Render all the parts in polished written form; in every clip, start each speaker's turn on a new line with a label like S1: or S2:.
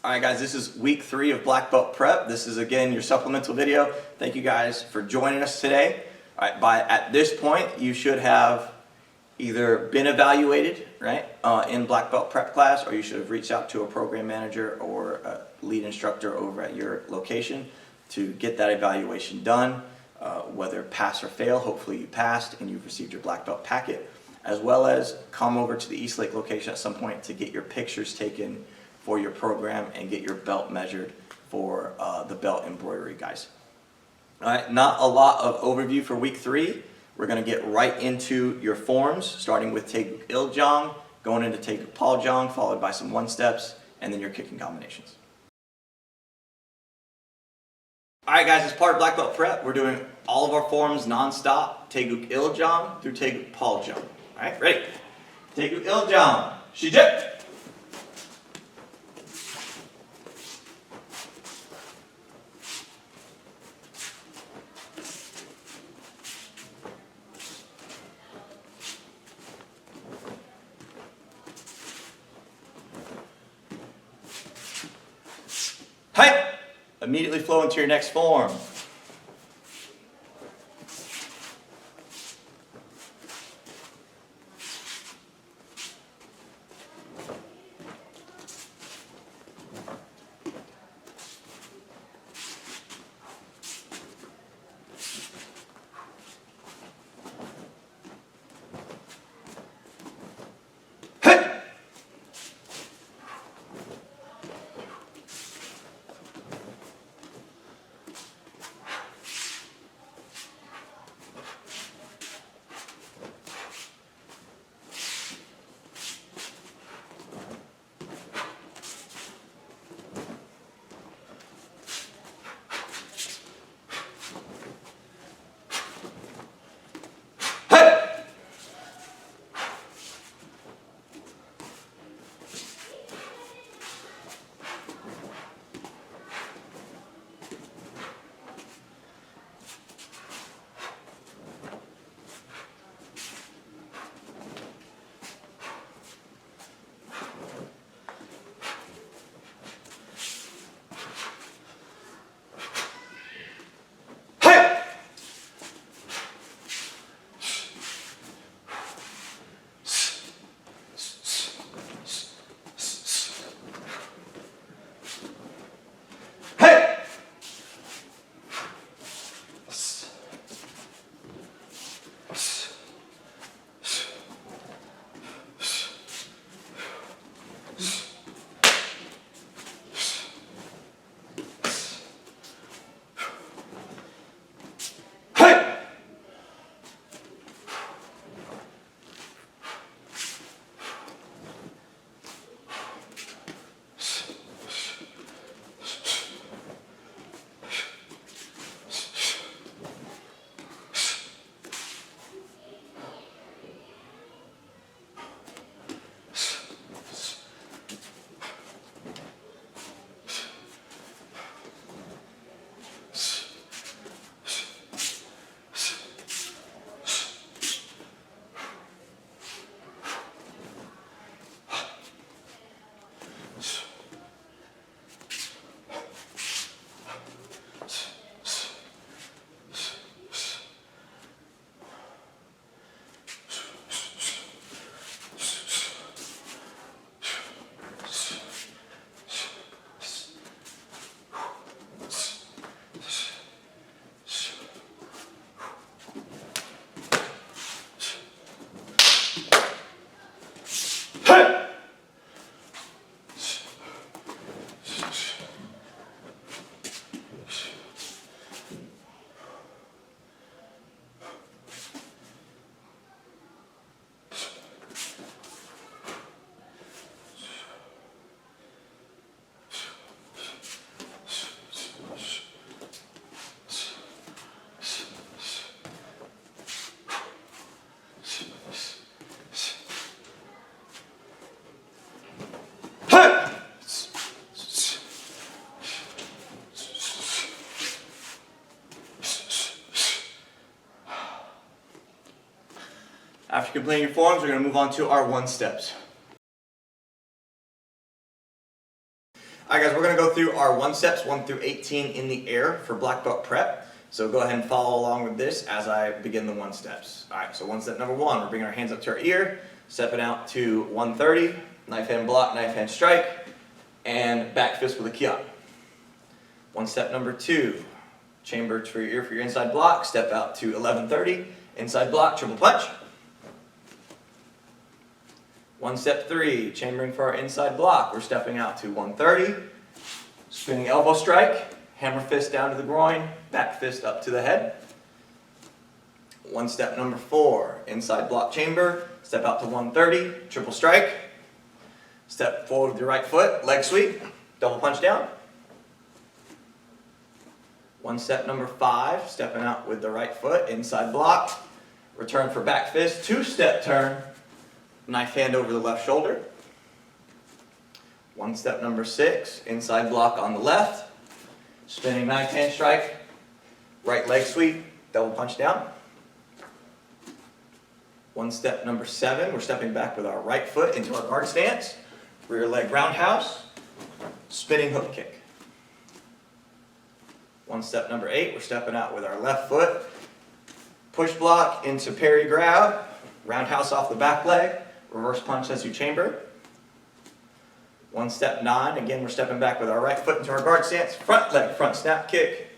S1: Alright guys, this is week 3 of Black Belt Prep. This is again your supplemental video. Thank you guys for joining us today. Alright, at this point you should have either been evaluated, right, in Black Belt Prep class, or you should have reached out to a program manager or a lead instructor over at your location to get that evaluation done, whether pass or fail. Hopefully you passed and you've received your Black Belt packet, as well as come over to the Eastlake location at some point to get your pictures taken for your program and get your belt measured for the belt embroidery, guys. All right, not a lot of overview for week 3. We're going to get right into your forms, starting with Taeguk Iljang, going into Taeguk Paljang, followed by some one-steps, and then your kicking combinations. All right, guys, as part of Black Belt Prep, we're doing all of our forms non-stop, Taeguk Iljang through Taeguk Paljang. All right, ready? Taeguk Iljang, Shijek. Hey! Immediately flow into your next form. After completing your forms, we're going to move on to our one-steps. All right, guys, we're going to go through our 1 steps 1 through 18 in the air for black belt prep. So go ahead and follow along with this as I begin the 1 steps. All right, so 1 step number 1, we're bringing our hands up to our ear, stepping out to 130, knife hand block, knife hand strike, and back fist with a kiap. 1 step number 2, chamber for your ear for your inside block, step out to 1130, inside block, triple punch. 1 step 3, chambering for our inside block, we're stepping out to 130, spinning elbow strike, hammer fist down to the groin, back fist up to the head. 1 step number 4, inside block chamber, step out to 130, triple strike, step forward with your right foot, leg sweep, double punch down. 1 step number 5, stepping out with the right foot, inside block, return for back fist, 2-step turn, knife hand over the left shoulder. 1 step number 6, inside block on the left, spinning knife hand strike, right leg sweep, double punch down. 1 step number 7, we're stepping back with our right foot into our guard stance, rear leg roundhouse, spinning hook kick. 1 step number 8, we're stepping out with our left foot, push block into parry grab, roundhouse off the back leg, reverse punch as you chamber. 1 step 9, again we're stepping back with our right foot into our guard stance, front leg, front snap kick,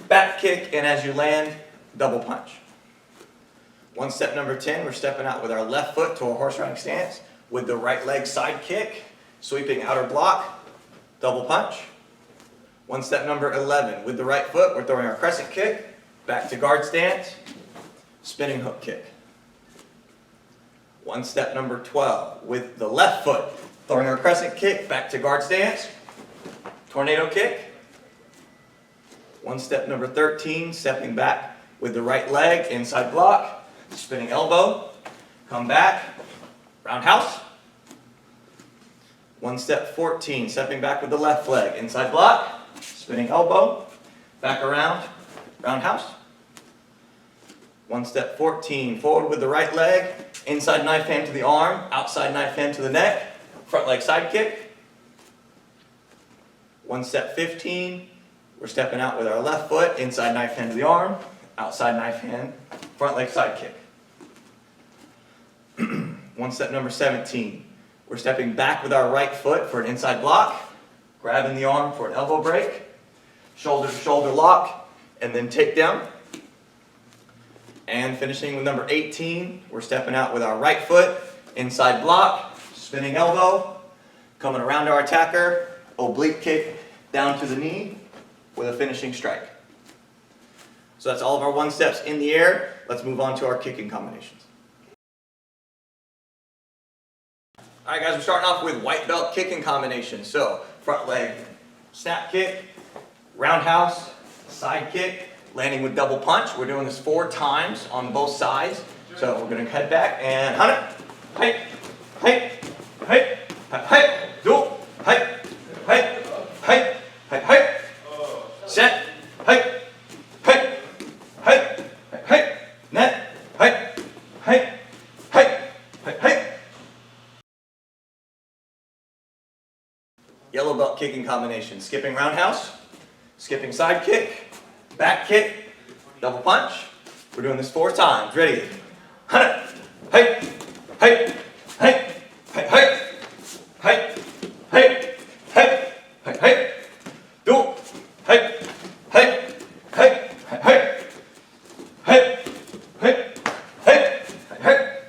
S1: back kick, and as you land, double punch. 1 step number 10, we're stepping out with our left foot to a horse riding stance, with the right leg side kick, sweeping outer block, double punch. 1 step number 11, with the right foot, we're throwing our crescent kick, back to guard stance, spinning hook kick. 1 step number 12, with the left foot, throwing our crescent kick, back to guard stance, tornado kick. 1 step number 13, stepping back with the right leg, inside block, spinning elbow, come back, roundhouse. 1 step 14, stepping back with the left leg, inside block, spinning elbow, back around, roundhouse. 1 step 14, forward with the right leg, inside knife hand to the arm, outside knife hand to the neck, front leg side kick. 1 step 15, we're stepping out with our left foot, inside knife hand to the arm, outside knife hand, front leg side kick. 1 step number 17, we're stepping back with our right foot for an inside block, grabbing the arm for an elbow break, shoulder to shoulder lock, and then takedown. And finishing with number 18, we're stepping out with our right foot, inside block, spinning elbow, coming around to our attacker, oblique kick down to the knee with a finishing strike. So that's all of our 1 steps in the air. Let's move on to our kicking combinations. All right, guys, we're starting off with white belt kicking combinations. So front leg snap kick, roundhouse, side kick, landing with double punch. We're doing this 4 times on both sides. So we're going to head back and hunt it. Hey, hey, hey, hey, do, hey, hey, hey, hey, hey, set, hey, hey, hey, hey, net, hey, hey, hey, hey, hey. Yellow belt kicking combination. Skipping roundhouse, skipping side kick, back kick, double punch. We're doing this 4 times. Ready? Hey, hey, hey, hey, hey, hey, hey, hey, hey, hey, hey, do, hey, hey, hey, hey, hey, hey, hey, hey, hey.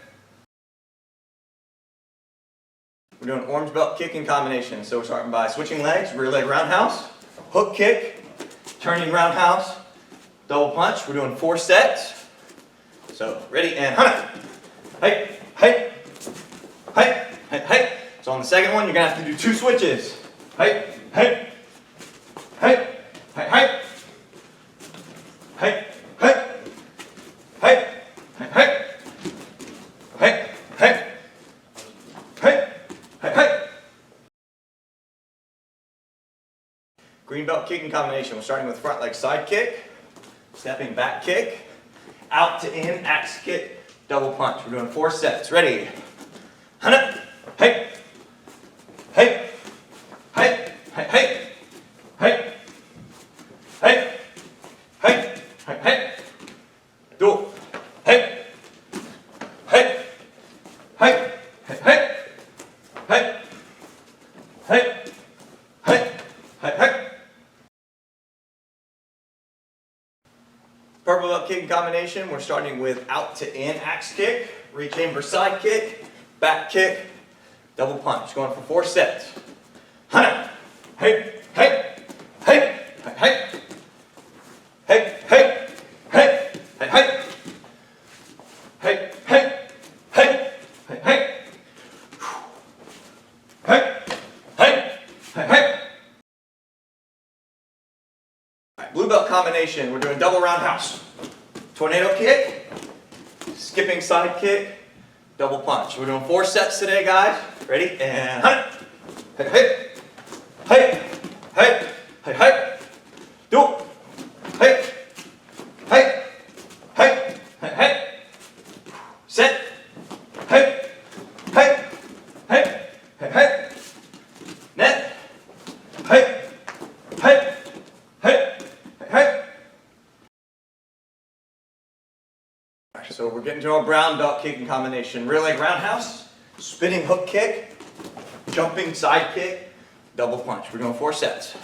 S1: We're doing orange belt kicking combination. So we're starting by switching legs, rear leg roundhouse, hook kick, turning roundhouse, double punch. We're doing 4 sets. So ready and hunt it. Hey, hey, hey, hey, hey. So on the second one, you're gonna have to do 2 switches. Hey, hey, hey, hey, hey, hey, hey, hey, hey, hey, hey, hey, hey, hey, hey. Green belt kicking combination. We're starting with front leg side kick, stepping back kick, out to in, axe kick, double punch. We're doing 4 sets. Ready? Hunt it. Hey, hey, hey, hey, hey, hey, hey, hey, hey. Purple belt kick combination, we're starting with out to in axe kick, reach in for side kick, back kick, double punch. Going for 4 sets. Hey, hey, hey, hey, hey, hey, hey, hey, hey, hey. Hey, hey, hey, hey, hey. Hey, hey, hey, hey. Right, blue belt combination, we're doing double roundhouse. Tornado kick, skipping side kick, double punch. We're doing 4 sets today, guys. Ready? And hey, hey, hey, hey, hey, hey. Do it. Hey, hey, hey, hey, hey. Set. Hey, hey, hey, hey, hey. Net. Hey, hey, hey, hey, hey. So we're getting to our brown belt kicking combination. Rear leg roundhouse, spinning hook kick, jumping side kick, double punch. We're doing 4 sets.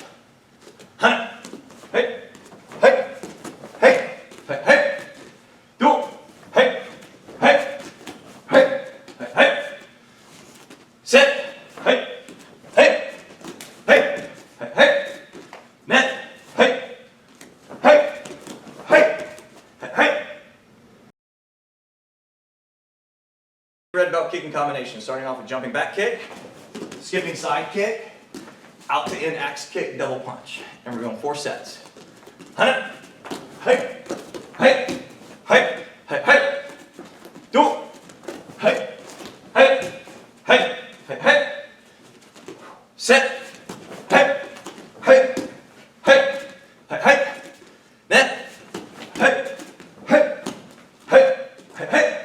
S1: Hey, hey, hey, hey, hey, hey. Do it. Hey, hey, hey, hey, hey. Set. Hey, hey, hey, hey, hey. Net. Hey, hey, hey, hey, hey. Red belt kicking combination, starting off with jumping back kick, skipping side kick, out to in axe kick, double punch. And we're going 4 sets. Hey, hey, hey, hey, hey, hey. Do it. Hey, hey, hey, hey, hey. Set. Hey, hey, hey, hey, hey. Net. Hey, hey, hey, hey, hey.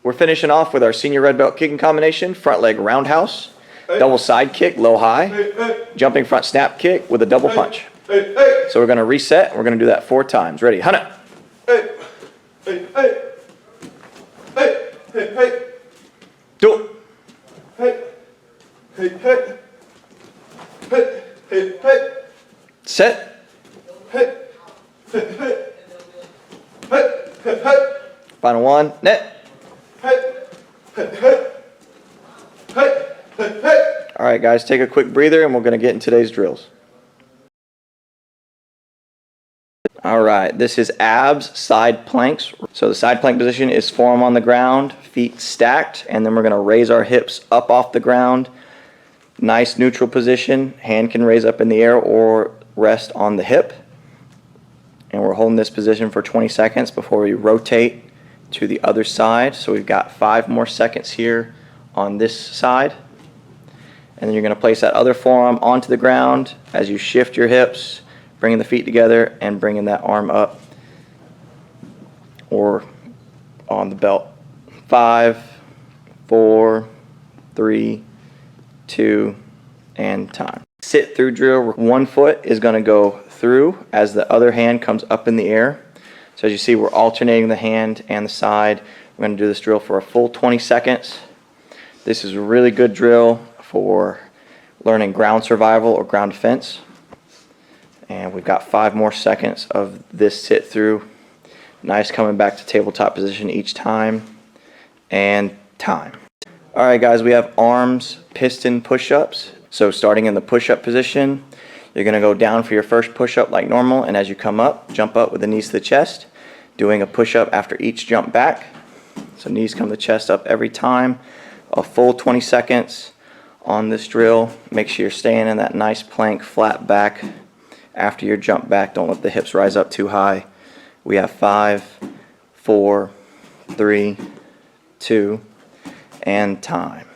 S1: We're finishing off with our senior red belt kicking combination, front leg roundhouse, double side kick, low high, jumping front snap kick with a double punch. So we're going to reset, and we're going to do that 4 times. Ready? Hunter.
S2: Hey, hey, hey, hey, hey, hey,
S1: Do it.
S2: hey, hey, hey, hey, hey, hey,
S1: Set.
S2: hey, hey, hey, hey, hey, hey,
S1: Final one. Net.
S2: hey, hey, hey, hey, hey, hey.
S1: All right, guys, take a quick breather, and we're going to get in today's drills. All right, this is abs side planks. So the side plank position is forearm on the ground, feet stacked, and then we're going to raise our hips up off the ground. Nice neutral position. Hand can raise up in the air or rest on the hip. And we're holding this position for 20 seconds before we rotate to the other side. So we've got 5 more seconds here on this side. And then you're going to place that other forearm onto the ground as you shift your hips, bringing the feet together and bringing that arm up or on the belt. 5, 4, 3, 2, and time. Sit through drill. One foot is going to go through as the other hand comes up in the air. So as you see, we're alternating the hand and the side. We're going to do this drill for a full 20 seconds. This is a really good drill for learning ground survival or ground defense. And we've got 5 more seconds of this sit through. Nice coming back to tabletop position each time. And time. All right, guys, we have arms piston push-ups. So starting in the push-up position, you're going to go down for your first push-up like normal, and as you come up, jump up with the knees to the chest, doing a push-up after each jump back. So knees come to the chest up every time. A full 20 seconds on this drill. Make sure you're staying in that nice plank, flat back after your jump back. Don't let the hips rise up too high. We have 5, 4, 3, 2, and time.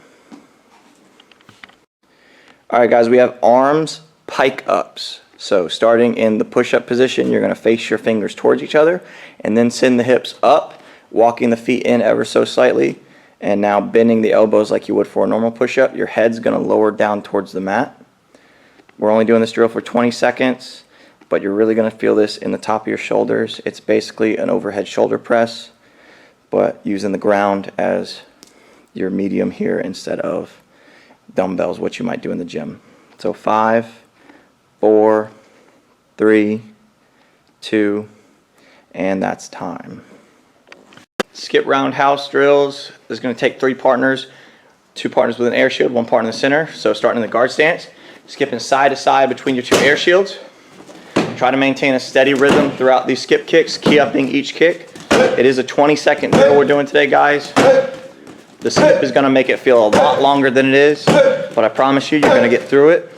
S1: All right, guys, we have arms pike ups. So starting in the push-up position, you're going to face your fingers towards each other and then send the hips up, walking the feet in ever so slightly, and now bending the elbows like you would for a normal push-up. Your head's going to lower down towards the mat. We're only doing this drill for 20 seconds, but you're really going to feel this in the top of your shoulders. It's basically an overhead shoulder press. but using the ground as your medium here instead of dumbbells, what you might do in the gym. So 5, 4, 3, 2, and that's time. Skip roundhouse drills. This is going to take 3 partners, 2 partners with an air shield, 1 partner in the center. So starting in the guard stance, skipping side to side between your 2 air shields. Try to maintain a steady rhythm throughout these skip kicks, key upping each kick. It is a 20-second drill we're doing today, guys. The skip is going to make it feel a lot longer than it is, but I promise you, you're going to get through it.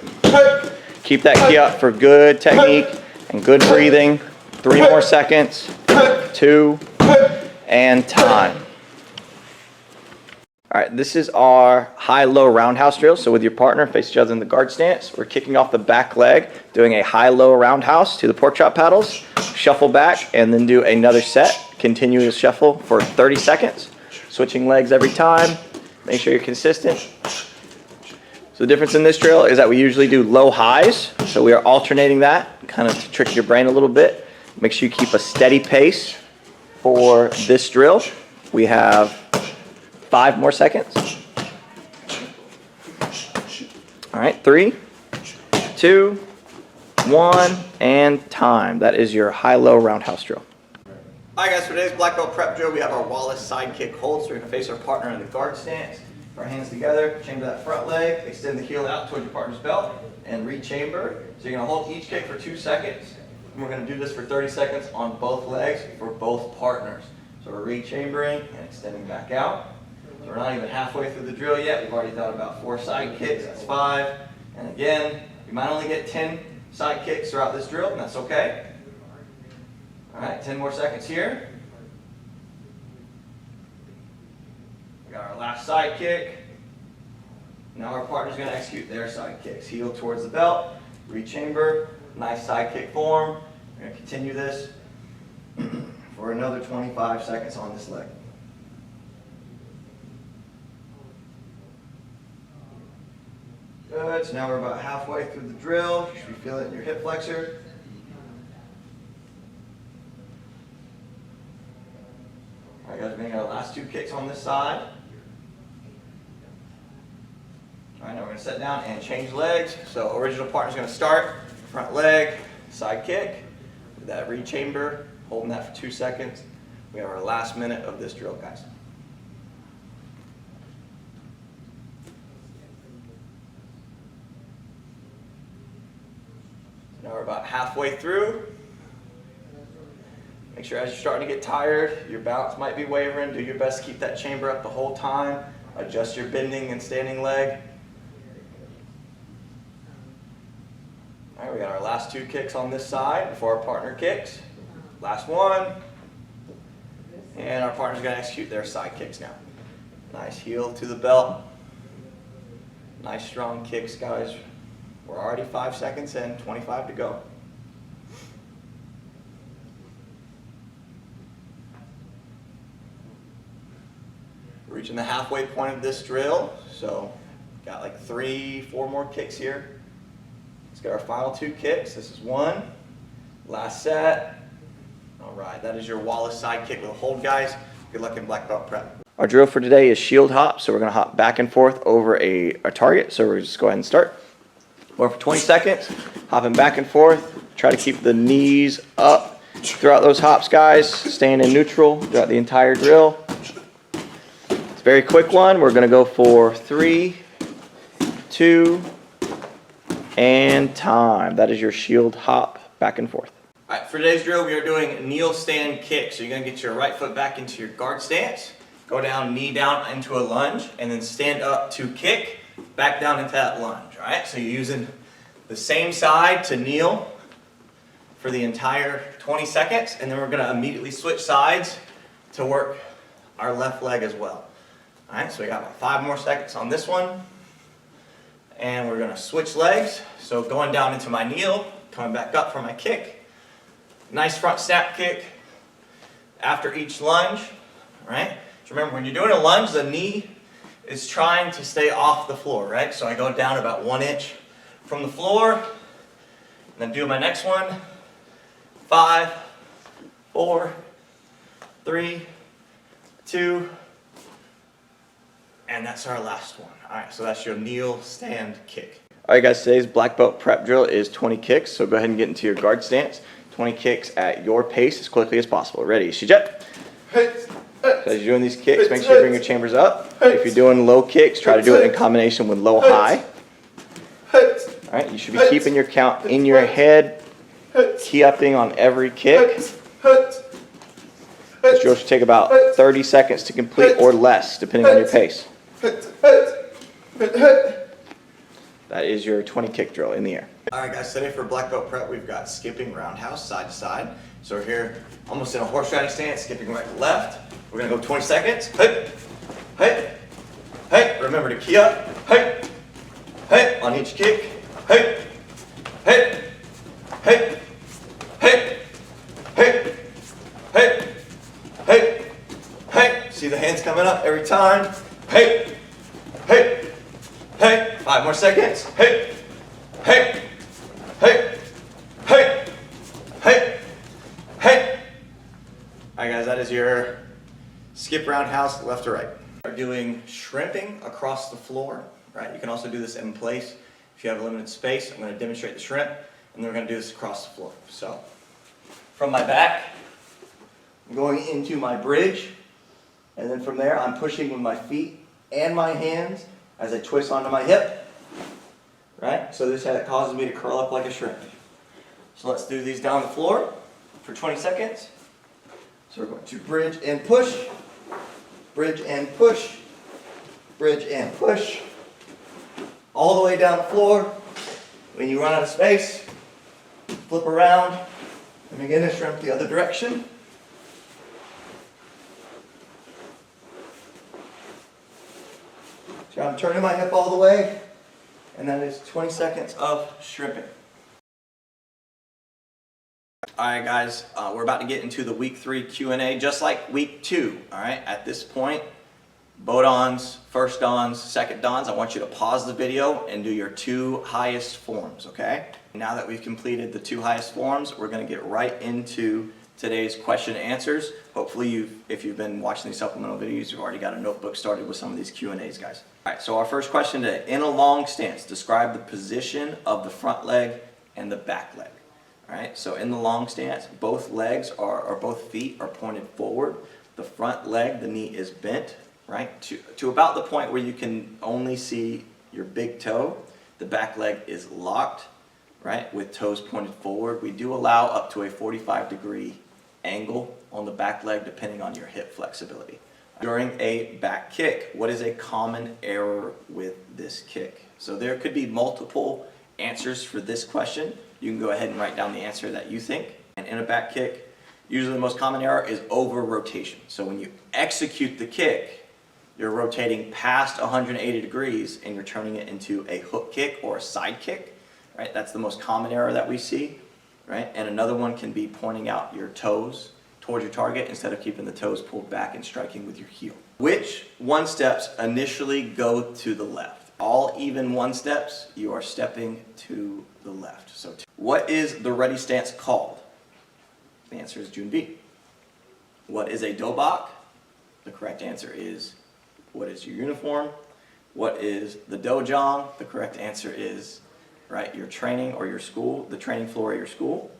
S1: Keep that key up for good technique and good breathing. 3 more seconds, 2, and time. All right, this is our high-low roundhouse drill. So with your partner, face each other in the guard stance. We're kicking off the back leg, doing a high-low roundhouse to the pork chop paddles. Shuffle back, and then do another set. Continue to shuffle for 30 seconds. Switching legs every time. Make sure you're consistent. So the difference in this drill is that we usually do low highs. So we are alternating that, kind of to trick your brain a little bit. Make sure you keep a steady pace for this drill. We have 5 more seconds. All right, 3, 2, 1, and time. That is your high-low roundhouse drill. All right, guys, for today's black belt prep drill, we have our Wallace side kick hold. So we're gonna face our partner in the guard stance. Our hands together, chamber that front leg, extend the heel out towards your partner's belt, and re-chamber. So you're gonna hold each kick for 2 seconds. And we're gonna do this for 30 seconds on both legs for both partners. So we're re-chambering and extending back out. So we're not even halfway through the drill yet. We've already done about 4 side kicks, that's 5. And again, you might only get 10 side kicks throughout this drill, and that's okay. All right, 10 more seconds here. We got our last side kick. Now our partner's gonna execute their side kicks. Heel towards the belt, re-chamber, nice side kick form. We're gonna continue this for another 25 seconds on this leg. Good, so now we're about halfway through the drill. You should feel it in your hip flexor. All right, guys, we're gonna get our last 2 kicks on this side. All right, now we're gonna sit down and change legs. So original partner's gonna start, front leg, side kick, with that re-chamber, holding that for 2 seconds. We have our last minute of this drill, guys. Now we're about halfway through. Make sure as you're starting to get tired, your balance might be wavering. Do your best to keep that chamber up the whole time. Adjust your bending and standing leg. All right, we got our last 2 kicks on this side before our partner kicks. Last one. And our partner's gonna execute their side kicks now. Nice heel to the belt. Nice strong kicks, guys. We're already 5 seconds in, 25 to go. We're reaching the halfway point of this drill, so got like 3, 4 more kicks here. Let's get our final 2 kicks. This is 1, last set. All right, that is your Wallace side kick with a hold, guys. Good luck in black belt prep. Our drill for today is shield hop, so we're gonna hop back and forth over a target. So we're just go ahead and start. Or for 20 seconds, hopping back and forth. Try to keep the knees up throughout those hops, guys. Staying in neutral throughout the entire drill. It's a very quick one. We're gonna go for 3, 2, and time. That is your shield hop back and forth. All right, for today's drill, we are doing kneel stand kick. So you're gonna get your right foot back into your guard stance, go down, knee down into a lunge, and then stand up to kick, back down into that lunge, all right? So you're using the same side to kneel for the entire 20 seconds, and then we're gonna immediately switch sides to work our left leg as well. All right, so we got about 5 more seconds on this one, and we're gonna switch legs. So going down into my kneel, coming back up for my kick. Nice front snap kick after each lunge, all right? So remember, when you're doing a lunge, the knee is trying to stay off the floor, right? So I go down about 1 inch from the floor, and then do my next one. 5, 4, 3, 2, and that's our last one. All right, so that's your kneel, stand, kick. All right, guys, today's black belt prep drill is 20 kicks, so go ahead and get into your guard stance. 20 kicks at your pace as quickly as possible. Ready, Shijet? So as you're doing these kicks, make sure you bring your chambers up. If you're doing low kicks, try to do it in combination with low high. All right, you should be keeping your count in your head, key-upping on every kick. This drill should take about 30 seconds to complete or less, depending on your pace. That is your 20 kick drill in the air. All right, guys, today for black belt prep, we've got skipping roundhouse side to side. So we're here almost in a horse riding stance, skipping right to left. We're gonna go 20 seconds. Hey, hey, hey. Remember to key up. Hey, hey, on each kick. Hey, hey, hey, hey, hey, hey, hey, hey. See the hands coming up every time. Hey, hey, hey. 5 more seconds. Hey, hey, hey, hey, hey, hey. All right, guys, that is your skip roundhouse left to right. We're doing shrimping across the floor, right? You can also do this in place if you have limited space. I'm going to demonstrate the shrimp, and then we're going to do this across the floor. So, from my back, I'm going into my bridge, and then from there, I'm pushing with my feet and my hands as I twist onto my hip, right? So this causes me to curl up like a shrimp. So let's do these down the floor for 20 seconds. So we're going to bridge and push, bridge and push, bridge and push, all the way down the floor. When you run out of space, flip around and begin to shrimp the other direction. So I'm turning my hip all the way, and that is 20 seconds of shrimping. All right, guys, we're about to get into the week 3 Q&A, just like week 2. All right, at this point, bow dons, first dons, second dons, I want you to pause the video and do your 2 highest forms, okay? Now that we've completed the 2 highest forms, we're gonna get right into today's question and answers. Hopefully, if you've been watching these supplemental videos, you've already got a notebook started with some of these Q&As, guys. All right, so our first question today, in a long stance, describe the position of the front leg and the back leg. All right, so in the long stance, both legs or both feet are pointed forward. The front leg, the knee is bent, right, to about the point where you can only see your big toe. The back leg is locked, right, with toes pointed forward. We do allow up to a 45-degree angle on the back leg depending on your hip flexibility. During a back kick, what is a common error with this kick? So there could be multiple answers for this question. You can go ahead and write down the answer that you think. And in a back kick, usually the most common error is over rotation. So when you execute the kick, you're rotating past 180 degrees and you're turning it into a hook kick or a side kick, right? That's the most common error that we see, right? And another one can be pointing out your toes towards your target instead of keeping the toes pulled back and striking with your heel. Which one steps initially go to the left? All even one steps, you are stepping to the left. So what is the ready stance called? The answer is June B. What is a dobok? The correct answer is, what is your uniform? What is the dojang? The correct answer is, right, your training or your school, the training floor of your school.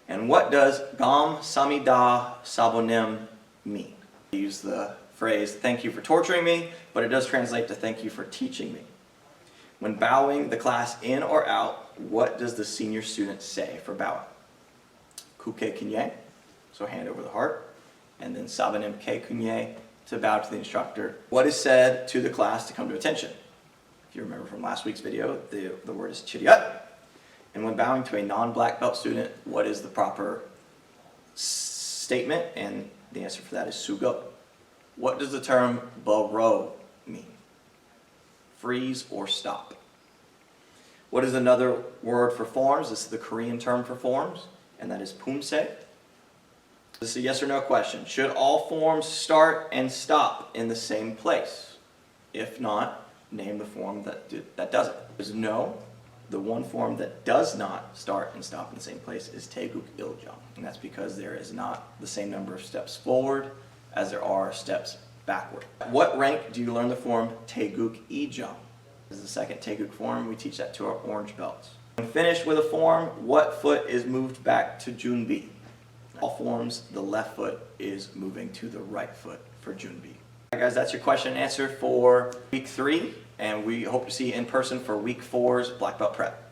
S1: And what does Gam Samida Sabonim mean? I use the phrase, thank you for torturing me, but it does translate to thank you for teaching me. When bowing the class in or out, what does the senior student say for bowing? Kuke kunye, so hand over the heart, and then Sabonim ke kunye, to bow to the instructor. What is said to the class to come to attention? If you remember from last week's video, the word is chiriyat. And when bowing to a non-black belt student, what is the proper statement? And the answer for that is sugo. What does the term baro mean? Freeze or stop. What is another word for forms? This is the Korean term for forms, and that is pumse. This is a yes or no question. Should all forms start and stop in the same place? If not, name the form that doesn't. There's no. The one form that does not start and stop in the same place is Taeguk Iljang, and that's because there is not the same number of steps forward as there are steps backward. At what rank do you learn the form Taeguk E-jump? This is the second Taeguk form. We teach that to our orange belts. When finished with a form, what foot is moved back to Junbi? All forms, the left foot is moving to the right foot for Junbi. All right, guys, that's your question and answer for week 3, and we hope to see you in person for week 4's Black Belt Prep.